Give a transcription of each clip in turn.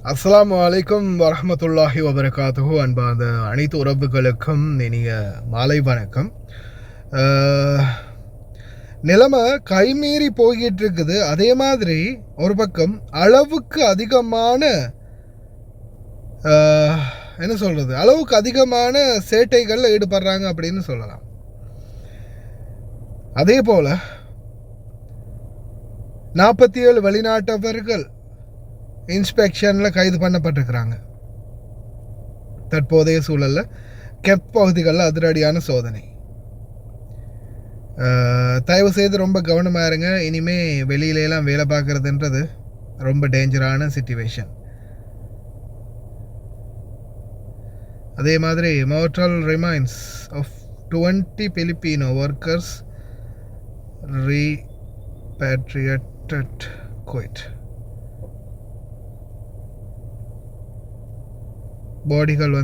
அஸ்ஸலாமு அலைக்கும் வரஹ்மத்துல்லாஹி வபரகாத்துஹு. அன்பார்ந்த அனைத்து உறவுகளுக்கும் இனிய மாலை வணக்கம். நிலைமை கைமீறி போய்கிட்டு இருக்குது. அதே மாதிரி ஒரு பக்கம் அளவுக்கு அதிகமான என்ன சொல்கிறது, அளவுக்கு அதிகமான சேட்டைகளில் ஈடுபடுறாங்க அப்படின்னு சொல்லலாம். அதே போல் 47 வெளிநாட்டவர்கள் இன்ஸ்பெக்ஷனில் கைது பண்ணப்பட்டிருக்கிறாங்க. தற்போதைய சூழலில் கெப் பகுதிகளில் அதிரடியான சோதனை. தயவு செய்து ரொம்ப கவனமாக இருங்க. இனிமே வெளியிலலாம் வேலை பார்க்குறதுன்றது ரொம்ப டேஞ்சரான சிச்சுவேஷன். அதே மாதிரி mortal remains of 20 Filipino workers repatriated Kuwait. பாடிகள்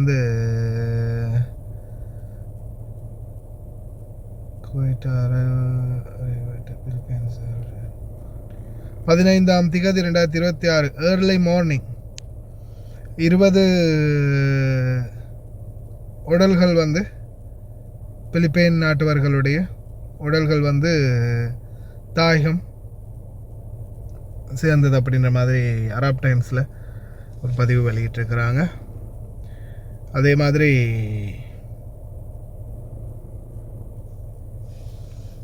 பிலிப்பைன்ஸ் 15ஆம் திகதி 2026 ஏர்லி மார்னிங் 20 உடல்கள் பிலிப்பைன் நாட்டவர்களுடைய உடல்கள் தாயகம் சேர்ந்தது அப்படின்ற மாதிரி அரப் டைம்ஸில் ஒரு பதிவு வெளியிட்டிருக்கிறாங்க. அதே மாதிரி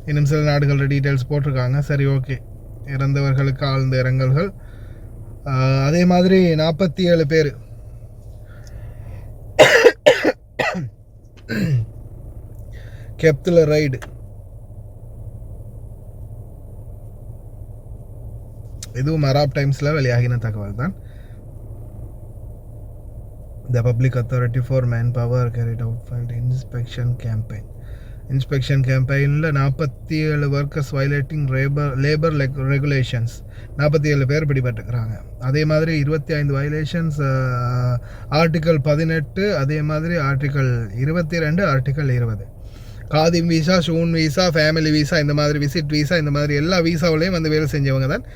இன்னும் சில நாடுகளோட டீட்டெயில்ஸ் போட்டிருக்காங்க. சரி, ஓகே. இறந்தவர்களுக்கு ஆழ்ந்த இரங்கல்கள். அதே மாதிரி 47 பேர் கெப்தில் ரைடு. இதுவும் அராப் டைம்ஸில் வெளியாகின தகவல் தான். The Public Authority for Manpower carried out inspection campaign. Inspection campaignல 47 workers violating labor regulations. 47 பேர் பிடிபட்டுக்கிறாங்க. அதே மாதிரி 25 violations ஆர்டிக்கல் 18, அதே மாதிரி ஆர்டிக்கல் 22, ஆர்டிக்கல் 20. காதிம் வீசா, ஷூன் வீசா, ஃபேமிலி வீசா, இந்த மாதிரி விசிட் வீசா, இந்த மாதிரி எல்லா வீசாவிலையும் வேலை செஞ்சவங்க தான்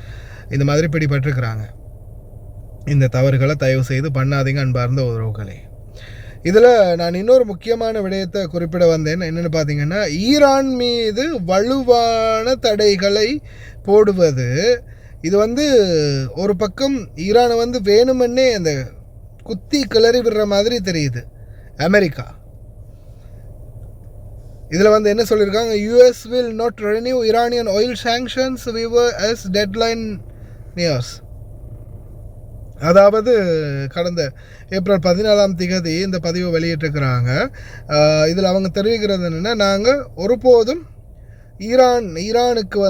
இந்த மாதிரி பிடிபட்டுருக்கிறாங்க. இந்த தவறுகளை தயவு செய்து பண்ணாதீங்க அன்பார்ந்த உறவுகளே. இதில் நான் இன்னொரு முக்கியமான விடயத்தை குறிப்பிட வந்தேன். என்னென்னு பார்த்தீங்கன்னா, ஈரான் மீது வலுவான தடைகளை போடுவது. இது ஒரு பக்கம் ஈரானை வேணுமென்னே அந்த குத்தி கிளறி விடுற மாதிரி தெரியுது அமெரிக்கா. இதில் என்ன சொல்லியிருக்காங்க, US will not renew Iranian oil sanctions as deadline nears. அதாவது கடந்த ஏப்ரல் 14ஆம் திகதி இந்த பதிவை வெளியிட்டிருக்கிறாங்க. இதில் அவங்க தெரிவிக்கிறது என்னென்னா, நாங்கள் ஒருபோதும் ஈரானுக்கு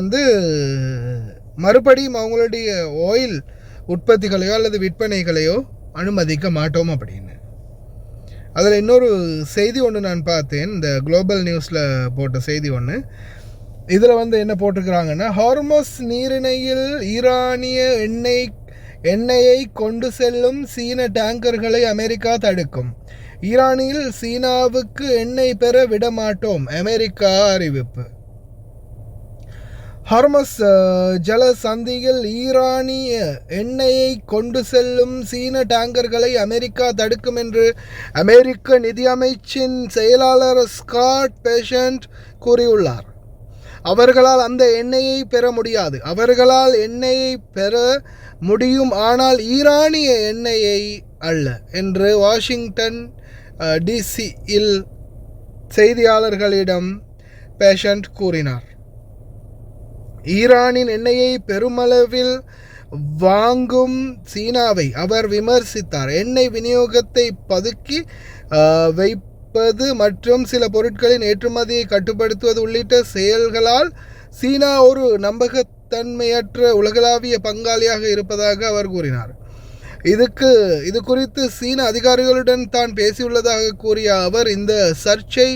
மறுபடியும் அவங்களுடைய ஆயில் உற்பத்திகளையோ அல்லது விற்பனைகளையோ அனுமதிக்க மாட்டோம் அப்படின்னு. அதில் இன்னொரு செய்தி ஒன்று நான் பார்த்தேன், இந்த குளோபல் நியூஸில் போட்ட செய்தி ஒன்று. இதில் என்ன போட்டிருக்கிறாங்கன்னா, ஹார்மஸ் நீரிணையில் ஈரானிய எண்ணெயை கொண்டு செல்லும் சீன டேங்கர்களை அமெரிக்கா தடுக்கும். ஈரானில் சீனாவுக்கு எண்ணெய் பெற விடமாட்டோம், அமெரிக்கா அறிவிப்பு. ஹார்மஸ் ஜல சந்தியில் ஈரானிய எண்ணெயை கொண்டு செல்லும் சீன டேங்கர்களை அமெரிக்கா தடுக்கும் என்று அமெரிக்க நிதியமைச்சின் செயலாளர் ஸ்காட் பேஷண்ட் கூறியுள்ளார். அவர்களால் அந்த எண்ணெயை பெற முடியாது. அவர்களால் எண்ணெயை பெற முடியும், ஆனால் ஈரானிய எண்ணெயை அல்ல என்று வாஷிங்டன் டிசியில் செய்தியாளர்களிடம் பேஷண்ட் கூறினார். ஈரானின் எண்ணெயை பெருமளவில் வாங்கும் சீனாவை அவர் விமர்சித்தார். எண்ணெய் விநியோகத்தை பதுக்கி வைப்பது மற்றும் சில பொருட்களின் ஏற்றுமதியை கட்டுப்படுத்துவது உள்ளிட்ட செயல்களால் சீனா ஒரு நம்பகத்தன்மையற்ற உலகளாவிய பங்காளியாக இருப்பதாக அவர் கூறினார். இது குறித்து சீன அதிகாரிகளுடன் தான் பேசியுள்ளதாக கூறிய அவர், இந்த சர்ச்சை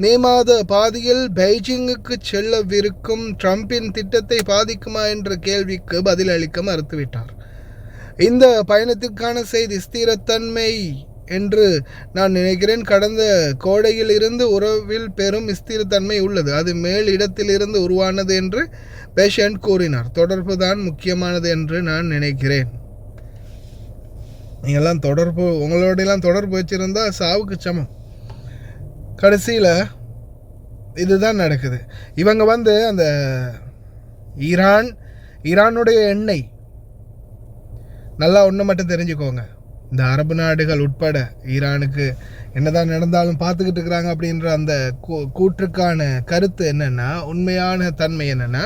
மே மாத பாதியில் பெய்ஜிங்குக்கு செல்லவிருக்கும் ட்ரம்பின் திட்டத்தை பாதிக்குமா என்ற கேள்விக்கு பதிலளிக்க மறுத்துவிட்டார். இந்த பயணத்திற்கான செய்தி ஸ்திரத்தன்மை என்று நான் நினைக்கிறேன். கடந்த கோடையில் இருந்து உறவில் பெரும் ஸ்திரத்தன்மை உள்ளது. அது மேல் இடத்திலிருந்து உருவானது என்று பேஷண்ட் கூறினார். தொடர்பு தான் முக்கியமானது என்று நான் நினைக்கிறேன். நீங்கள்லாம் உங்களோடையெல்லாம் தொடர்பு வச்சுருந்தா சாவுக்கு சமம். கடைசியில் இதுதான் நடக்குது. இவங்க அந்த ஈரானுடைய எண்ணெய் நல்லா ஒன்று மட்டும் தெரிஞ்சுக்கோங்க, இந்த அரபு நாடுகள் உட்பட ஈரானுக்கு என்னதான் நடந்தாலும் பார்த்துக்கிட்டு இருக்கிறாங்க அப்படின்ற அந்த கூற்றுக்கான கருத்து என்னென்னா, உண்மையான தன்மை என்னென்னா,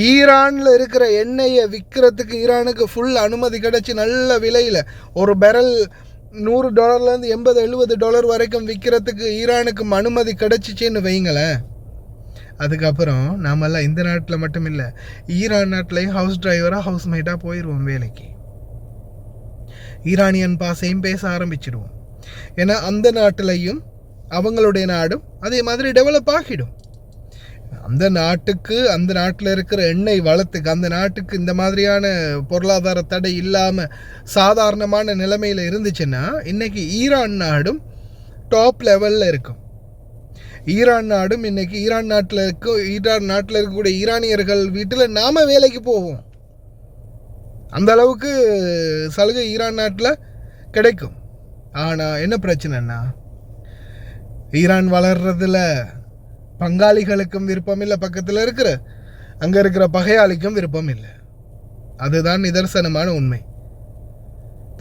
ஈரானில் இருக்கிற எண்ணெயை விற்கிறதுக்கு ஈரானுக்கு ஃபுல் அனுமதி கிடச்சி நல்ல விலையில் ஒரு பெரல் $100 $80-70 வரைக்கும் விற்கிறதுக்கு ஈரானுக்கு அனுமதி கிடச்சிச்சின்னு வைங்களேன். அதுக்கப்புறம் நாமெல்லாம் இந்த நாட்டில் மட்டும் இல்லை, ஈரான் நாட்டிலையும் ஹவுஸ் டிரைவராக ஹவுஸ் மேட்டாக போயிடுவோம் வேலைக்கு. ஈரானியன் பாசையும் பேச ஆரம்பிச்சிடுவோம். ஏன்னா அந்த நாட்டிலையும் அவங்களுடைய நாடும் அதே மாதிரி டெவலப் ஆகிடும். அந்த நாட்டில் இருக்கிற எண்ணெய் வளத்துக்கு, அந்த நாட்டுக்கு இந்த மாதிரியான பொருளாதார தடை இல்லாமல் சாதாரணமான நிலைமையில் இருந்துச்சுன்னா இன்னைக்கு ஈரான் நாடும் டாப் லெவலில் இருக்கும். ஈரான் நாடும் இன்னைக்கு ஈரான் நாட்டில் இருக்கக்கூடிய ஈரானியர்கள் வீட்டில் நாம் வேலைக்கு போவோம். அந்த அளவுக்கு சலுகை ஈரான் நாட்டில் கிடைக்கும். ஆனால் என்ன பிரச்சனைன்னா, ஈரான் வளர்றதுல பங்காளிகளுக்கும் விருப்பம் இல்லை, பக்கத்தில் அங்கே இருக்கிற பகையாளிக்கும் விருப்பம் இல்லை. அதுதான் நிதர்சனமான உண்மை.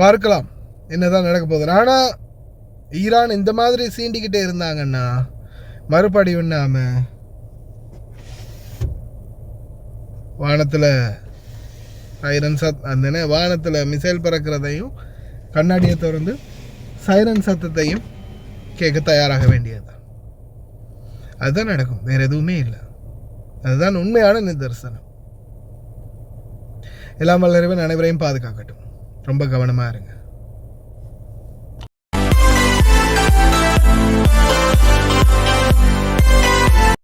பார்க்கலாம் என்னதான் நடக்க போகுது. ஆனால் ஈரான் இந்த மாதிரி சீண்டிக்கிட்டே இருந்தாங்கன்னா மறுபடி ஒண்ணாம வானத்தில் வானத்தில் மிசைல் பறக்கிறதையும் கண்ணாடியை திறந்து சைரன் சத்தத்தையும் கேட்க தயாராக வேண்டியது. அதுதான் நடக்கும், வேற எதுவுமே இல்லை. அதுதான் உண்மையான நிதர்சனம். எல்லாம் வல்லறிவன் அனைவரையும் பாதுகாக்கட்டும். ரொம்ப கவனமாக இருங்க.